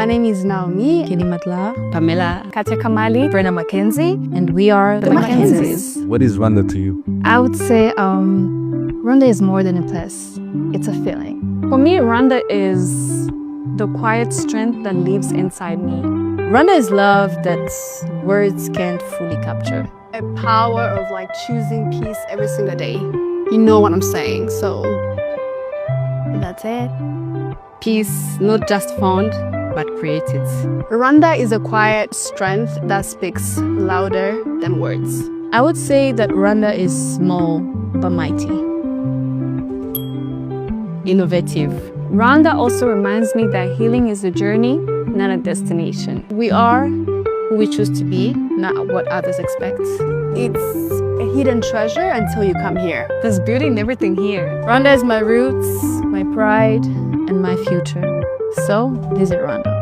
My name is Naomi, Kilimatla, Pamela, Katia Kamali, Brenna Mackenzie, and we are the Mackenzies. What is Rwanda to you? I would say Rwanda is more than a place. It's a feeling. For me, Rwanda is the quiet strength that lives inside me. Rwanda is love that words can't fully capture. A power of like choosing peace every single day. You know what I'm saying, so that's it. Peace, not just found, but created. Rwanda is a quiet strength that speaks louder than words. I would say that Rwanda is small but mighty. Innovative. Rwanda also reminds me that healing is a journey, not a destination. We are who we choose to be, not what others expect. It's a hidden treasure until you come here. There's beauty in everything here. Rwanda is my roots, my pride, and my future. So visit Rwanda.